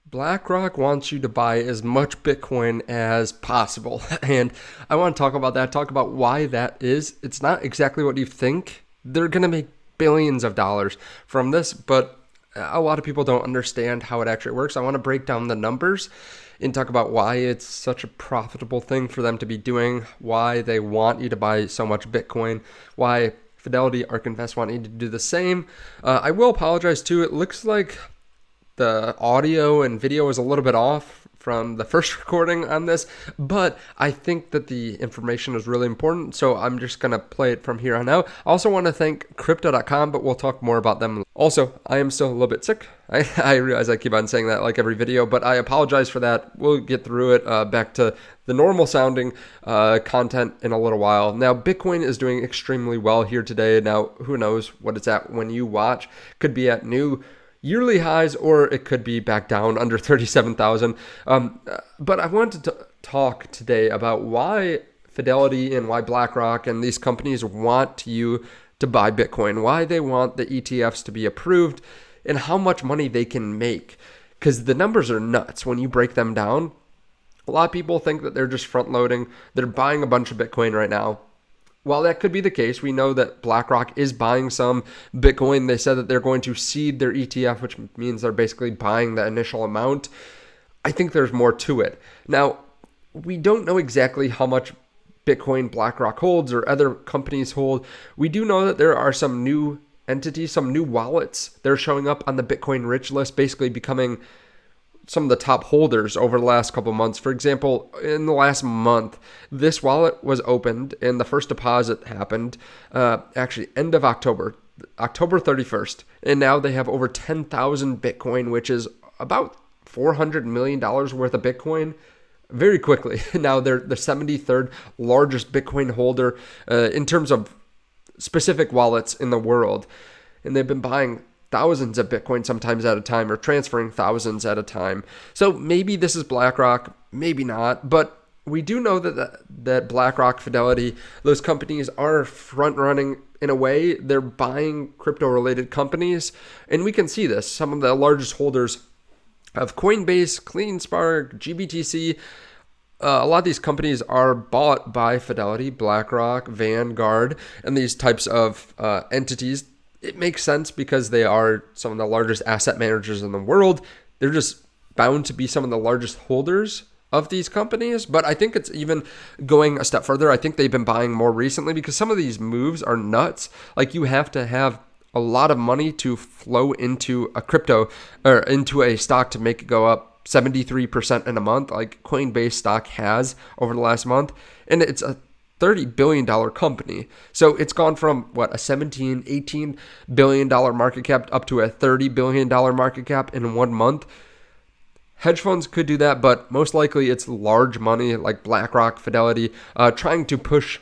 BlackRock wants you to buy as much Bitcoin as possible. And I want to talk about that, talk about why that is. It's not exactly what you think. They're going to make billions of dollars from this, but a lot of people don't understand how it actually works. I want to break down the numbers and talk about why it's such a profitable thing for them to be doing, why they want you to buy so much Bitcoin, why Fidelity, ARK Invest want you to do the same. I will apologize too. It looks like the audio and video is a little bit off from the first recording on this, but I think that the information is really important, so I'm just going to play it from here on out. I also want to thank Crypto.com, but we'll talk more about them. Also, I am still a little bit sick. I realize I keep on saying that like every video, but I apologize for that. We'll get through it, back to the normal sounding content in a little while. Now, Bitcoin is doing extremely well here today. Now, who knows what it's at when you watch. Could be at new yearly highs, or it could be back down under 37,000. But I wanted to talk today about why Fidelity and why BlackRock and these companies want you to buy Bitcoin, why they want the ETFs to be approved, and how much money they can make. Because the numbers are nuts when you break them down. A lot of people think that they're just front loading. They're buying a bunch of Bitcoin right now. While that could be the case, we know that BlackRock is buying some Bitcoin. They said that they're going to seed their ETF, which means they're basically buying the initial amount. I think there's more to it. Now, we don't know exactly how much Bitcoin BlackRock holds or other companies hold. We do know that there are some new entities, some new wallets. They're showing up on the Bitcoin rich list, basically becoming some of the top holders over the last couple of months. For example, in the last month, this wallet was opened and the first deposit happened actually end of October 31st. And now they have over 10,000 Bitcoin, which is about $400 million worth of Bitcoin very quickly. Now they're the 73rd largest Bitcoin holder in terms of specific wallets in the world. And they've been buying thousands of Bitcoin sometimes at a time, or transferring thousands at a time. So maybe this is BlackRock, maybe not, but we do know that BlackRock, Fidelity, those companies are front running in a way. They're buying crypto related companies, and we can see this. Some of the largest holders of Coinbase, CleanSpark, GBTC, a lot of these companies are bought by Fidelity, BlackRock, Vanguard, and these types of entities. It makes sense because they are some of the largest asset managers in the world. They're just bound to be some of the largest holders of these companies. But I think it's even going a step further. I think they've been buying more recently because some of these moves are nuts. Like, you have to have a lot of money to flow into a crypto or into a stock to make it go up 73% in a month, like Coinbase stock has over the last month. And it's a $30 billion company. So it's gone from a $17, $18 billion market cap up to a $30 billion market cap in 1 month. Hedge funds could do that, but most likely it's large money like BlackRock, Fidelity, trying to push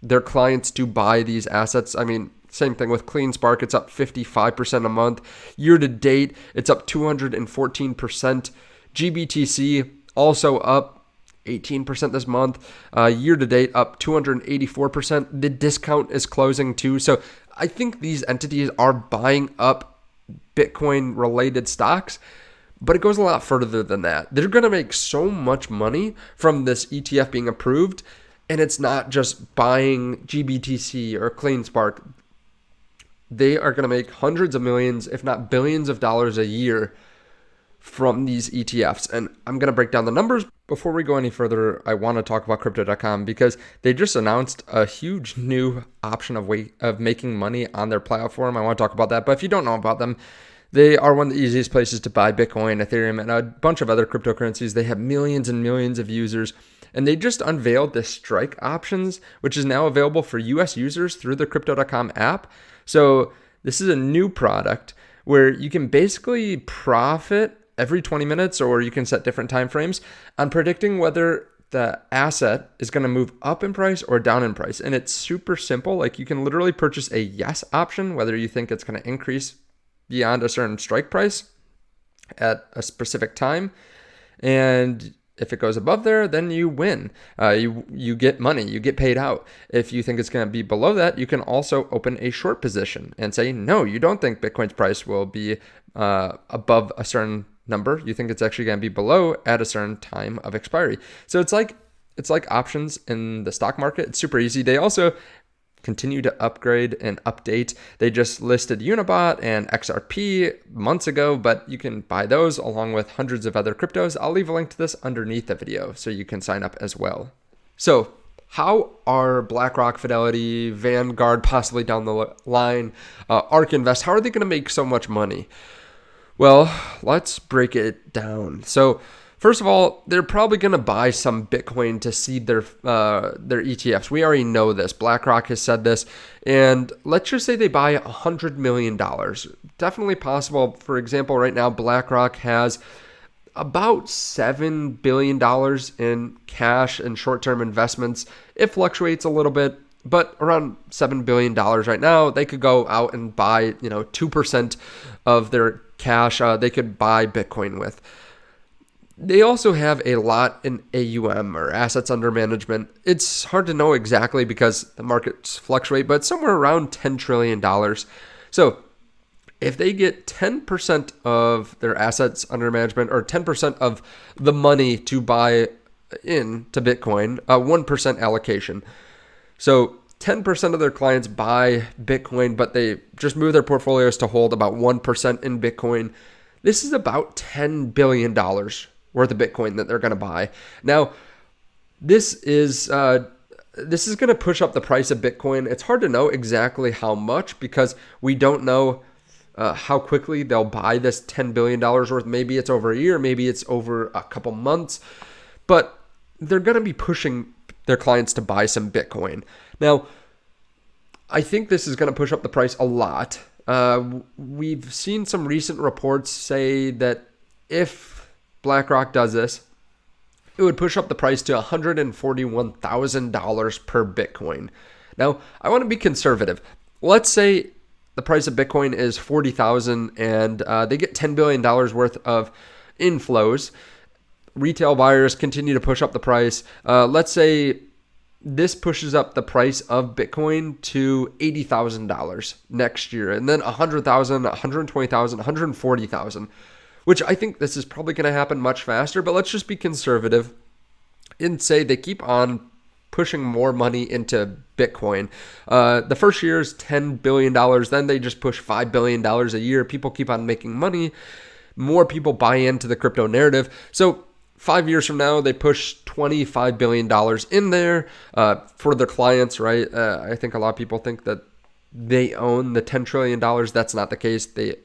their clients to buy these assets. I mean, same thing with CleanSpark. It's up 55% a month. Year to date, it's up 214%. GBTC also up 18% this month. Year to date, up 284%. The discount is closing too. So I think these entities are buying up Bitcoin related stocks, but it goes a lot further than that. They're going to make so much money from this ETF being approved, and it's not just buying GBTC or CleanSpark. They are going to make hundreds of millions, if not billions of dollars a year from these ETFs. And I'm going to break down the numbers. Before we go any further, I want to talk about Crypto.com because they just announced a huge new option of making money on their platform. I want to talk about that. But if you don't know about them, they are one of the easiest places to buy Bitcoin, Ethereum, and a bunch of other cryptocurrencies. They have millions and millions of users. And they just unveiled the strike options, which is now available for US users through the Crypto.com app. So this is a new product where you can basically profit every 20 minutes, or you can set different time frames on predicting whether the asset is going to move up in price or down in price. And it's super simple. Like, you can literally purchase a yes option, whether you think it's going to increase beyond a certain strike price at a specific time. And if it goes above there, then you win. You get money, you get paid out. If you think it's going to be below that, you can also open a short position and say, no, you don't think Bitcoin's price will be above a certain number. You think it's actually going to be below at a certain time of expiry. So it's like options in the stock market. It's super easy. They also continue to upgrade and update. They just listed Unibot and XRP months ago, but you can buy those along with hundreds of other cryptos. I'll leave a link to this underneath the video so you can sign up as well. So how are BlackRock, Fidelity, Vanguard, possibly down the line, ARK Invest, how are they going to make so much money? Well, let's break it down. So first of all, they're probably going to buy some Bitcoin to seed their ETFs. We already know this. BlackRock has said this. And let's just say they buy $100 million. Definitely possible. For example, right now, BlackRock has about $7 billion in cash and short-term investments. It fluctuates a little bit, but around $7 billion right now. They could go out and buy, 2% of their cash they could buy Bitcoin with. They also have a lot in AUM, or assets under management. It's hard to know exactly because the markets fluctuate, but somewhere around $10 trillion. So if they get 10% of their assets under management, or 10% of the money to buy into Bitcoin, 1% allocation. So 10% of their clients buy Bitcoin, but they just move their portfolios to hold about 1% in Bitcoin. This is about $10 billion worth of Bitcoin that they're going to buy. Now, this is going to push up the price of Bitcoin. It's hard to know exactly how much because we don't know how quickly they'll buy this $10 billion worth. Maybe it's over a year, maybe it's over a couple months, but they're going to be pushing their clients to buy some Bitcoin. Now, I think this is going to push up the price a lot. We've seen some recent reports say that if BlackRock does this, it would push up the price to $141,000 per Bitcoin. Now, I want to be conservative. Let's say the price of Bitcoin is $40,000 and they get $10 billion worth of inflows. Retail buyers continue to push up the price. Let's say this pushes up the price of Bitcoin to $80,000 next year, and then $100,000, $120,000, $140,000, which I think this is probably going to happen much faster, but let's just be conservative and say they keep on pushing more money into Bitcoin. The first year is $10 billion. Then they just push $5 billion a year. People keep on making money. More people buy into the crypto narrative. So 5 years from now, they push $25 billion in there for their clients, right? I think a lot of people think that they own the $10 trillion. That's not the case. They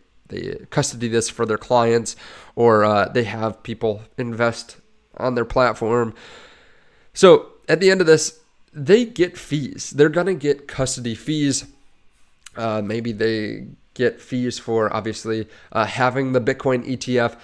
custody this for their clients, or they have people invest on their platform. So at the end of this, they get fees. They're going to get custody fees. Maybe they get fees for obviously having the Bitcoin ETF.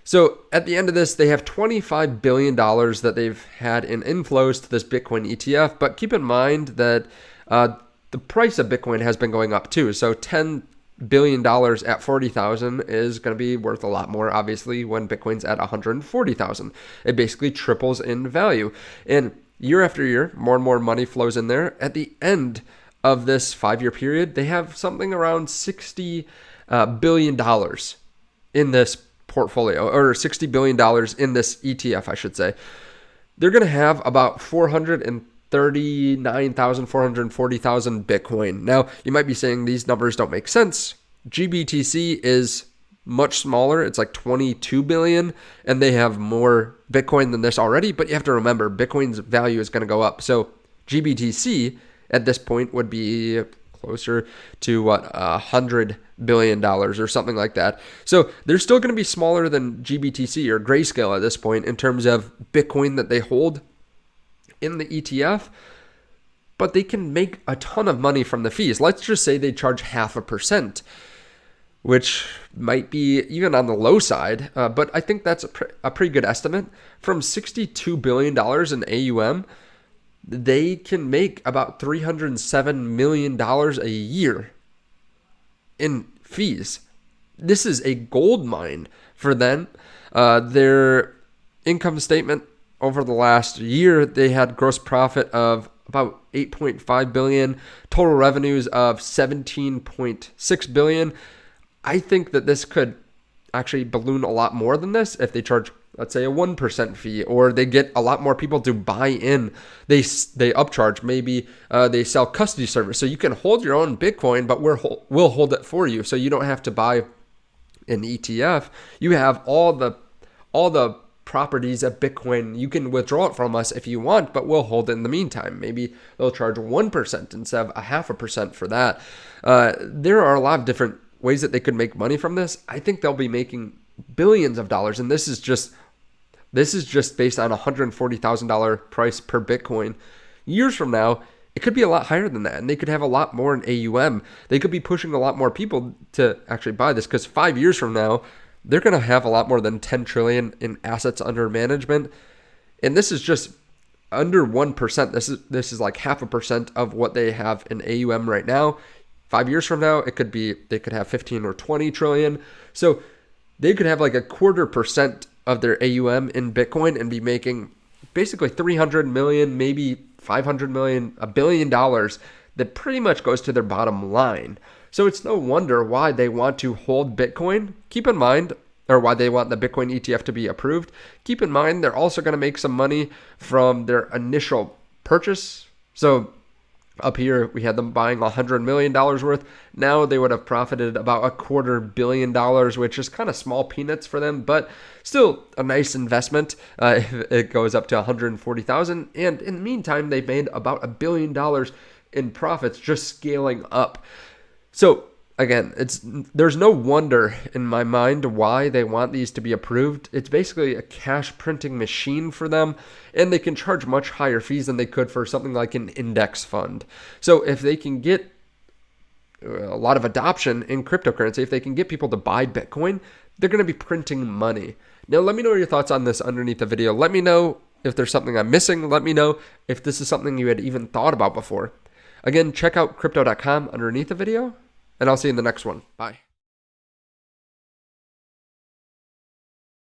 So at the end of this, they have $25 billion that they've had in inflows to this Bitcoin ETF. But keep in mind that the price of Bitcoin has been going up too. So $10 billion at 40,000 is going to be worth a lot more, obviously, when Bitcoin's at 140,000. It basically triples in value. And year after year, more and more money flows in there. At the end of this 5-year period, they have something around $60 billion in this portfolio, or $60 billion in this ETF, I should say. They're going to have about 439,000, 440,000 Bitcoin. Now, you might be saying these numbers don't make sense. GBTC is much smaller. It's like 22 billion, and they have more Bitcoin than this already. But you have to remember, Bitcoin's value is going to go up. So GBTC at this point would be closer to $100 billion or something like that. So they're still going to be smaller than GBTC or Grayscale at this point in terms of Bitcoin that they hold in the ETF, but they can make a ton of money from the fees. Let's just say they charge 0.5%, which might be even on the low side, but I think that's a pretty good estimate. From $62 billion in AUM, they can make about $307 million a year in fees. This is a gold mine for them. Their income statement over the last year, they had gross profit of about 8.5 billion, total revenues of 17.6 billion. I think that this could actually balloon a lot more than this if they charge, let's say, a 1% fee, or they get a lot more people to buy in. They upcharge. Maybe they sell custody service, so you can hold your own Bitcoin, but we'll hold it for you, so you don't have to buy an ETF. You have all the properties of Bitcoin. You can withdraw it from us if you want, but we'll hold it in the meantime. Maybe they'll charge 1% instead of 0.5% for that. There are a lot of different ways that they could make money from this. I think they'll be making billions of dollars, and this is just based on $140,000 price per Bitcoin. Years from now, it could be a lot higher than that, and they could have a lot more in AUM. They could be pushing a lot more people to actually buy this, because 5 years from now, they're going to have a lot more than 10 trillion in assets under management. And this is just under 1%. This is like 0.5% of what they have in AUM right now. 5 years from now, they could have 15 or 20 trillion. So they could have like 0.25% of their AUM in Bitcoin and be making basically 300 million, maybe 500 million, $1 billion that pretty much goes to their bottom line. So it's no wonder why they want to hold Bitcoin. Keep in mind, or why they want the Bitcoin ETF to be approved. Keep in mind, they're also going to make some money from their initial purchase. So up here, we had them buying $100 million worth. Now they would have profited about $250 million, which is kind of small peanuts for them, but still a nice investment if it goes up to 140,000. And in the meantime, they've made about $1 billion in profits just scaling up. So again, there's no wonder in my mind why they want these to be approved. It's basically a cash printing machine for them, and they can charge much higher fees than they could for something like an index fund. So if they can get a lot of adoption in cryptocurrency, if they can get people to buy Bitcoin, they're going to be printing money. Now, let me know your thoughts on this underneath the video. Let me know if there's something I'm missing. Let me know if this is something you had even thought about before. Again, check out crypto.com underneath the video, and I'll see you in the next one. Bye.